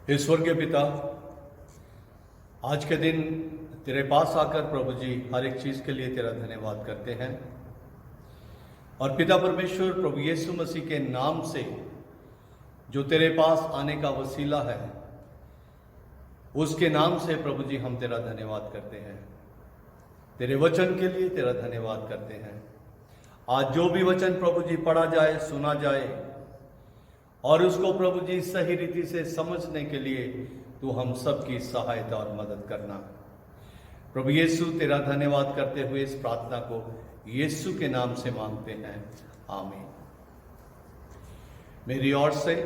हे स्वर्गीय पिता, आज के दिन तेरे पास आकर प्रभु जी हर एक चीज़ के लिए तेरा धन्यवाद करते हैं। और पिता परमेश्वर, प्रभु यीशु मसीह के नाम से जो तेरे पास आने का वसीला है, उसके नाम से प्रभु जी हम तेरा धन्यवाद करते हैं। तेरे वचन के लिए तेरा धन्यवाद करते हैं। आज जो भी वचन प्रभु जी पढ़ा जाए, सुना जाए, और उसको प्रभु जी सही रीति से समझने के लिए तू हम सब की सहायता और मदद करना। प्रभु यीशु, तेरा धन्यवाद करते हुए इस प्रार्थना को यीशु के नाम से मांगते हैं, आमीन। मेरी ओर से,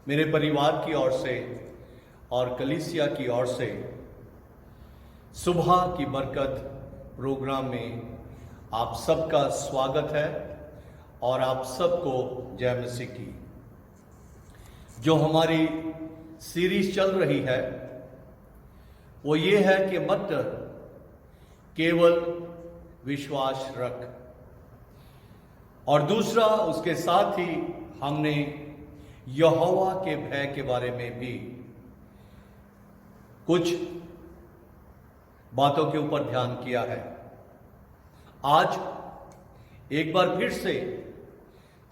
मेरे परिवार की ओर से और कलीसिया की ओर से सुबह की बरकत प्रोग्राम में आप सबका स्वागत है और आप सबको जय मसीह की। जो हमारी सीरीज चल रही है वो ये है कि मत डर, केवल विश्वास रख। और दूसरा, उसके साथ ही हमने यहोवा के भय के बारे में भी कुछ बातों के ऊपर ध्यान किया है। आज एक बार फिर से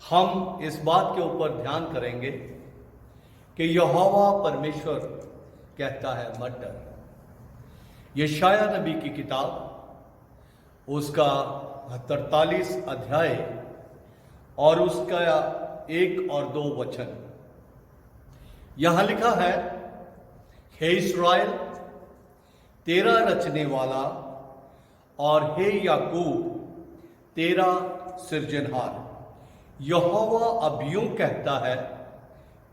हम इस बात के ऊपर ध्यान करेंगे कि यहोवा परमेश्वर कहता है मत डर। यशायाह नबी की किताब, उसका 43 अध्याय और उसका 1 और 2 वचन, यहां लिखा है, हे इस्राएल, तेरा रचने वाला, और हे याकूब, तेरा सृजनहार यहोवा अब यूं कहता है,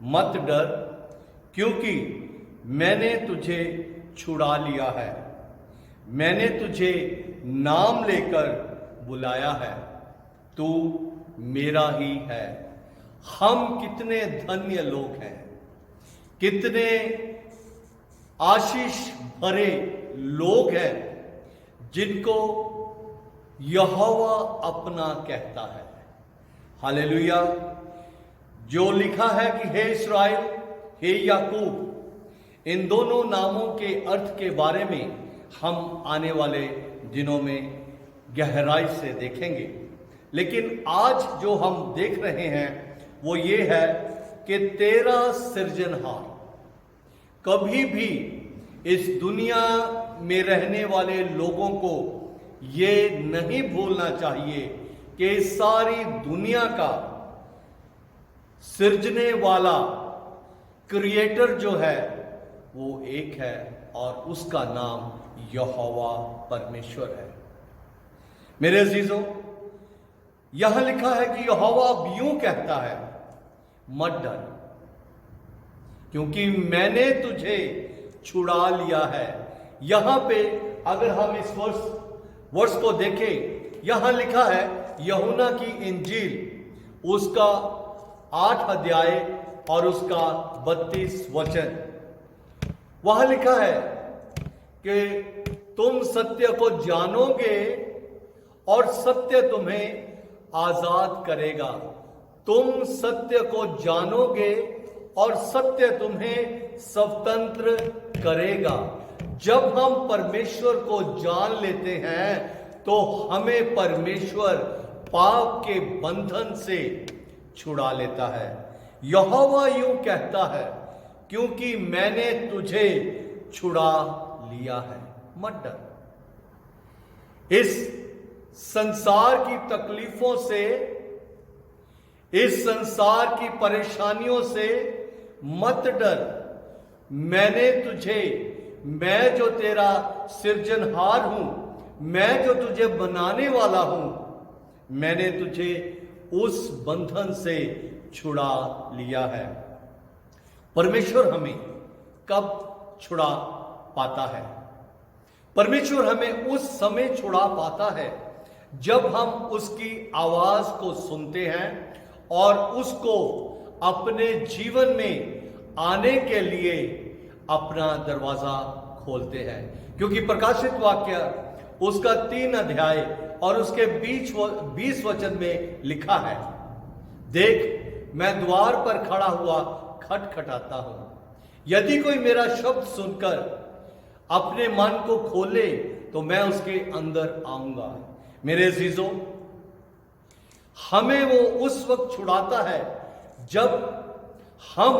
मत डर, क्योंकि मैंने तुझे छुड़ा लिया है, मैंने तुझे नाम लेकर बुलाया है, तू मेरा ही है। हम कितने धन्य लोग हैं, कितने आशीष भरे लोग हैं जिनको यहोवा अपना कहता है। हालेलुया। जो लिखा है कि हे इस्राएल, हे याकूब, इन दोनों नामों के अर्थ के बारे में हम आने वाले दिनों में गहराई से देखेंगे। लेकिन आज जो हम देख रहे हैं वो ये है कि तेरा सृजनहार। कभी भी इस दुनिया में रहने वाले लोगों को ये नहीं भूलना चाहिए कि सारी दुनिया का सृजने वाला क्रिएटर जो है वो एक है और उसका नाम यहोवा परमेश्वर है। मेरे अजीजों, यहां लिखा है कि यहोवा यूं कहता है, मत डर, क्योंकि मैंने तुझे छुड़ा लिया है। यहां पे अगर हम इस वर्ष को देखें, यहां लिखा है यूहन्ना की इंजील, उसका 8 अध्याय और उसका 32 वचन। वहां लिखा है कि तुम सत्य को जानोगे और सत्य तुम्हें आजाद करेगा। तुम सत्य को जानोगे और सत्य तुम्हें स्वतंत्र करेगा। जब हम परमेश्वर को जान लेते हैं तो हमें परमेश्वर पाप के बंधन से छुड़ा लेता है। यहोवा यूं कहता है, क्योंकि मैंने तुझे छुड़ा लिया है, मत डर। इस संसार की तकलीफों से, इस संसार की परेशानियों से मत डर। मैं जो तेरा सृजनहार हूं, मैं जो तुझे बनाने वाला हूं, मैंने तुझे उस बंधन से छुड़ा लिया है। परमेश्वर हमें कब छुड़ा पाता है? परमेश्वर हमें उस समय छुड़ा पाता है जब हम उसकी आवाज को सुनते हैं और उसको अपने जीवन में आने के लिए अपना दरवाजा खोलते हैं। क्योंकि प्रकाशित वाक्य उसका 3 अध्याय और उसके 20 वचन में लिखा है, देख मैं द्वार पर खटखटाता हूं। यदि कोई मेरा शब्द सुनकर अपने मन को खोले तो मैं उसके अंदर आऊंगा। मेरे अजीजों, हमें वो उस वक्त छुड़ाता है जब हम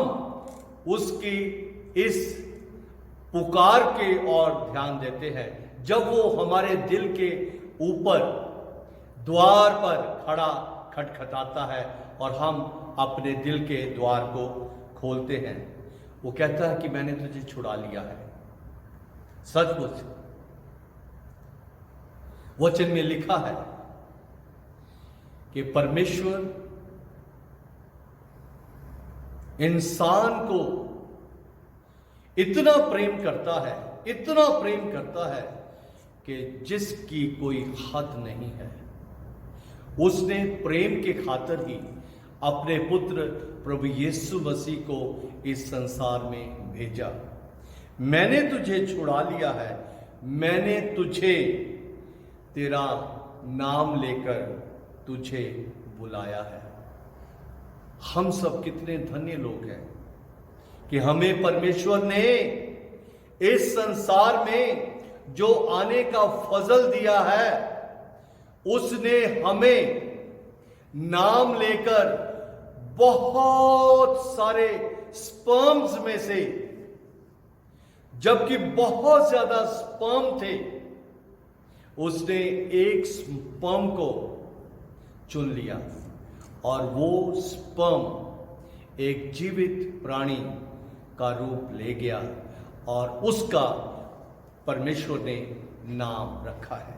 उसकी इस पुकार के ओर ध्यान देते हैं, जब वो हमारे दिल के ऊपर द्वार पर खड़ा खटखटाता है और हम अपने दिल के द्वार को खोलते हैं। वो कहता है कि मैंने तुझे छुड़ा लिया है। सचमुच वचन में लिखा है कि परमेश्वर इंसान को इतना प्रेम करता है, इतना प्रेम करता है कि जिसकी कोई हद नहीं है। उसने प्रेम के खातिर ही अपने पुत्र प्रभु यीशु मसीह को इस संसार में भेजा। मैंने तुझे छुड़ा लिया है, मैंने तुझे तेरा नाम लेकर तुझे बुलाया है। हम सब कितने धन्य लोग हैं कि हमें परमेश्वर ने इस संसार में जो आने का फजल दिया है, उसने हमें नाम लेकर बहुत सारे स्पर्म्स में से, जबकि बहुत ज्यादा स्पर्म थे, उसने एक स्पर्म को चुन लिया और वो स्पर्म एक जीवित प्राणी का रूप ले गया और उसका परमेश्वर ने नाम रखा है।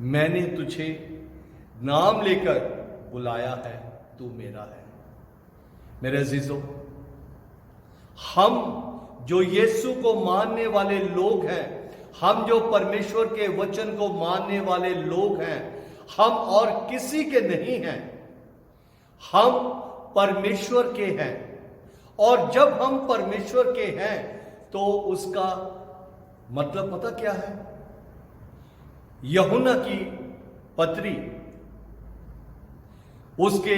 मैंने तुझे नाम लेकर बुलाया है, तू मेरा है। मेरे अजीजों, हम जो यीशु को मानने वाले लोग हैं, हम जो परमेश्वर के वचन को मानने वाले लोग हैं, हम और किसी के नहीं हैं, हम परमेश्वर के हैं। और जब हम परमेश्वर के हैं तो उसका मतलब पता क्या है? यूहन्ना की पत्री उसके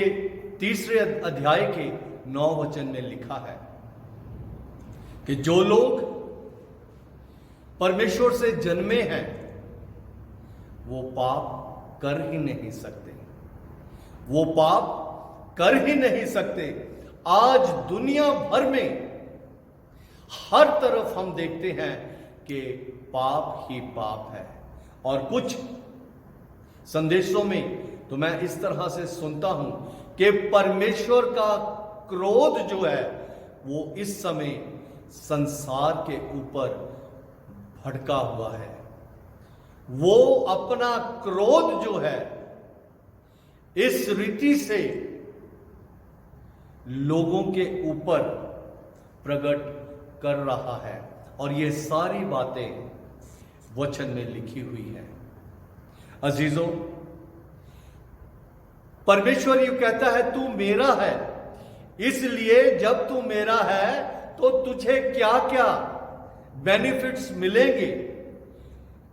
3 अध्याय के 9 वचन में लिखा है कि जो लोग परमेश्वर से जन्मे हैं वो पाप कर ही नहीं सकते, वो पाप कर ही नहीं सकते। आज दुनिया भर में हर तरफ हम देखते हैं कि पाप ही पाप है। और कुछ संदेशों में तो मैं इस तरह से सुनता हूं कि परमेश्वर का क्रोध जो है वो इस समय संसार के ऊपर भड़का हुआ है। वो अपना क्रोध जो है इस रीति से लोगों के ऊपर प्रकट कर रहा है और ये सारी बातें वचन में लिखी हुई हैं। अजीजों, परमेश्वर ये कहता है तू मेरा है, इसलिए जब तू मेरा है तो तुझे क्या क्या बेनिफिट्स मिलेंगे।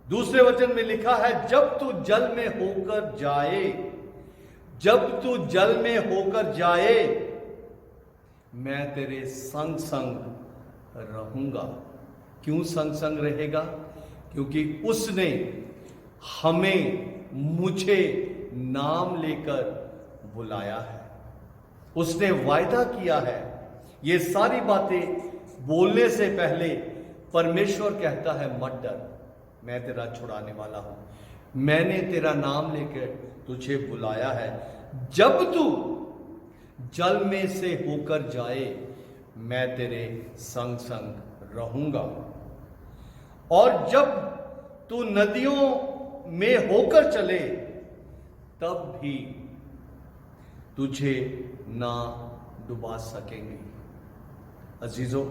दूसरे वचन में लिखा है जब तू जल में होकर जाए, जब तू जल में होकर जाए मैं तेरे संग संग रहूंगा। क्यों संग संग रहेगा? क्योंकि उसने हमें मुझे नाम लेकर बुलाया है, उसने वायदा किया है। ये सारी बातें बोलने से पहले परमेश्वर कहता है मत डर, मैं तेरा छुड़ाने वाला हूं, मैंने तेरा नाम लेकर तुझे बुलाया है। जब तू जल में से होकर जाए मैं तेरे संग संग रहूंगा, और जब तू नदियों में होकर चले तब भी तुझे ना डुबा सकेंगे। अजीजों,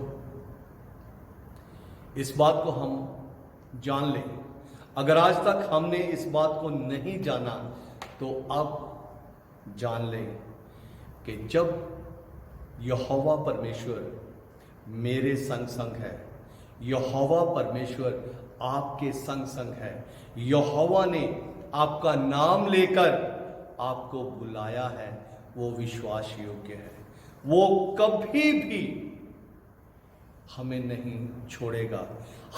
इस बात को हम जान लें। अगर आज तक हमने इस बात को नहीं जाना तो अब जान लें कि जब यहोवा परमेश्वर मेरे संग संग है, यहोवा परमेश्वर आपके संग संग है, यहोवा ने आपका नाम लेकर आपको बुलाया है, वो विश्वास योग्य है, वो कभी भी हमें नहीं छोड़ेगा।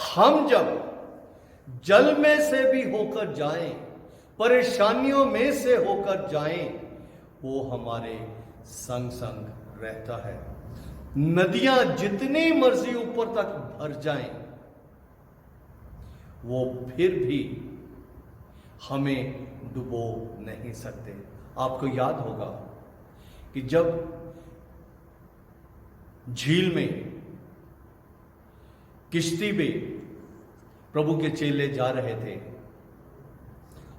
हम जब जल में से भी होकर जाएं, परेशानियों में से होकर जाएं, वो हमारे संग संग रहता है। नदियां जितनी मर्जी ऊपर तक भर जाएं, वो फिर भी हमें डुबो नहीं सकते। आपको याद होगा कि जब झील में किश्ती में प्रभु के चेले जा रहे थे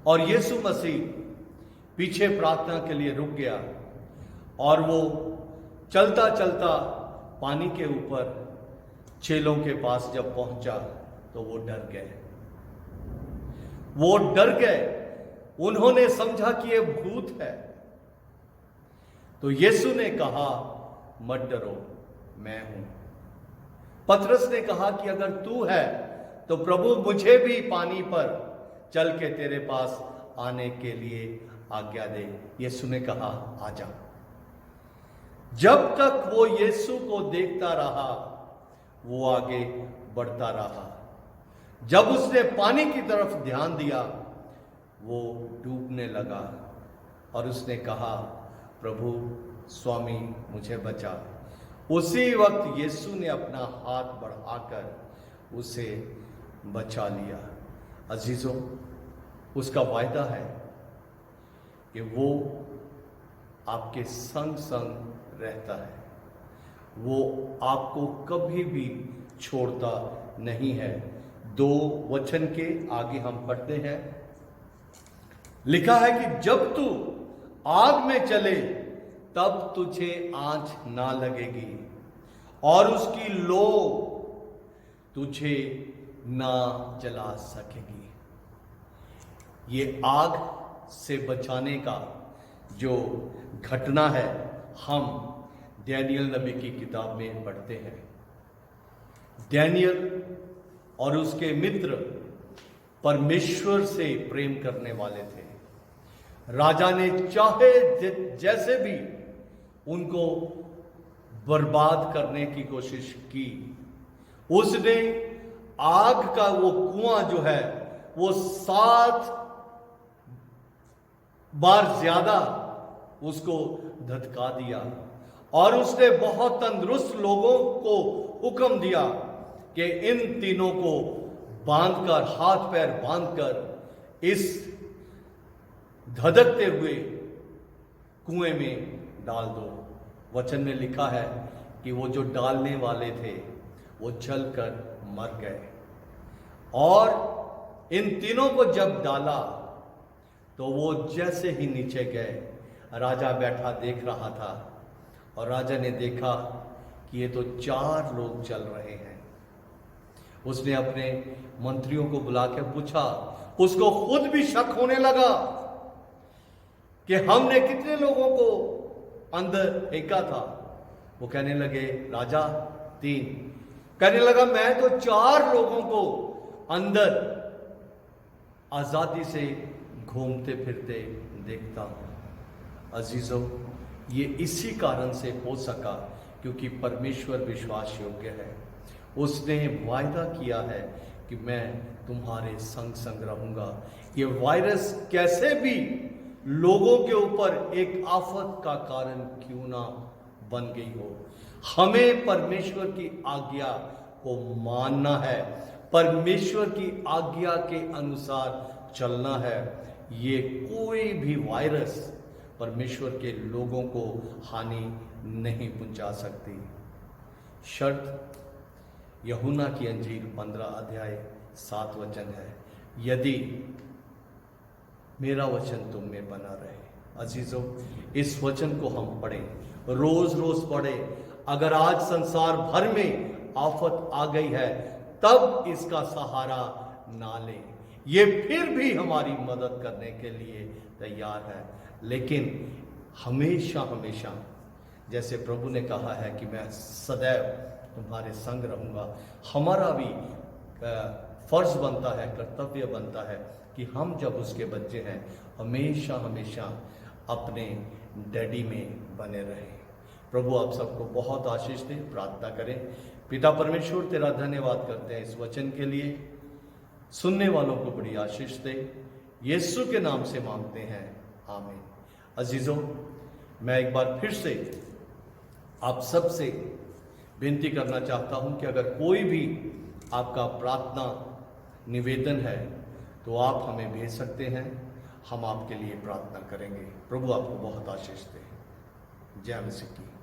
और यीशु मसीह पीछे प्रार्थना के लिए रुक गया और वो चलता चलता पानी के ऊपर चेलों के पास जब पहुंचा तो वो डर गए। वो डर गए, उन्होंने समझा कि ये भूत है। तो यीशु ने कहा, मत डरो, मैं हूं। पतरस ने कहा कि अगर तू है तो प्रभु मुझे भी पानी पर चल के तेरे पास आने के लिए आज्ञा दे। यीशु ने कहा, आजा। जब तक वो यीशु को देखता रहा, वो आगे बढ़ता रहा। जब उसने पानी की तरफ ध्यान दिया, वो डूबने लगा और उसने कहा, प्रभु स्वामी मुझे बचा। उसी वक्त यीशु ने अपना हाथ बढ़ाकर उसे बचा लिया। अजीजों, उसका वायदा है कि वो आपके संग संग रहता है, वो आपको कभी भी छोड़ता नहीं है। 2 वचन के आगे हम पढ़ते हैं, लिखा है कि जब तू आग में चले तब तुझे आंच ना लगेगी और उसकी लो तुझे ना जला सकेगी। ये आग से बचाने का जो घटना है, हम डैनियल नबी की किताब में पढ़ते हैं। डैनियल और उसके मित्र परमेश्वर से प्रेम करने वाले थे। राजा ने चाहे जैसे भी उनको बर्बाद करने की कोशिश की। उसने आग का वो कुआं जो है वो 7 बार ज्यादा उसको धधका दिया और उसने बहुत तंदुरुस्त लोगों को हुक्म दिया कि इन तीनों को बांधकर, हाथ पैर बांधकर इस धधकते हुए कुएं में डाल दो। वचन में लिखा है कि वो जो डालने वाले थे वो जलकर मर गए। और इन तीनों को जब डाला तो वो जैसे ही नीचे गए, राजा बैठा देख रहा था और राजा ने देखा कि ये तो 4 लोग जल रहे हैं। उसने अपने मंत्रियों को बुला के पूछा, उसको खुद भी शक होने लगा कि हमने कितने लोगों को अंदर फेंका था। वो कहने लगे, राजा 3। कहने लगा, मैं तो 4 लोगों को अंदर आजादी से घूमते फिरते देखता हूं। अजीजों, ये इसी कारण से हो सका क्योंकि परमेश्वर विश्वास योग्य है। उसने वायदा किया है कि मैं तुम्हारे संग संग रहूंगा। ये वायरस कैसे भी लोगों के ऊपर एक आफत का कारण क्यों ना बन गई हो, हमें परमेश्वर की आज्ञा को मानना है, परमेश्वर की आज्ञा के अनुसार चलना है। ये कोई भी वायरस परमेश्वर के लोगों को हानि नहीं पहुंचा सकती। शर्त यूहन्ना की अंजील 15 अध्याय 7 वचन है, यदि मेरा वचन तुम में बना रहे। अजीजों, इस वचन को हम पढ़ें, रोज रोज पढ़ें। अगर आज संसार भर में आफत आ गई है तब इसका सहारा ना लें, ये फिर भी हमारी मदद करने के लिए तैयार है। लेकिन हमेशा हमेशा, जैसे प्रभु ने कहा है कि मैं सदैव तुम्हारे संग रहूंगा, हमारा भी फर्ज बनता है, कर्तव्य बनता है कि हम जब उसके बच्चे हैं हमेशा हमेशा अपने डैडी में बने रहें। प्रभु आप सबको बहुत आशीष दे। प्रार्थना करें। पिता परमेश्वर, तेरा धन्यवाद करते हैं इस वचन के लिए, सुनने वालों को बड़ी आशीष दे। यीशु के नाम से मांगते हैं, आमीन। अजीजों, मैं एक बार फिर से आप सब से विनती करना चाहता हूं कि अगर कोई भी आपका प्रार्थना निवेदन है तो आप हमें भेज सकते हैं, हम आपके लिए प्रार्थना करेंगे। प्रभु आपको बहुत आशीष दे। जय मसीह की।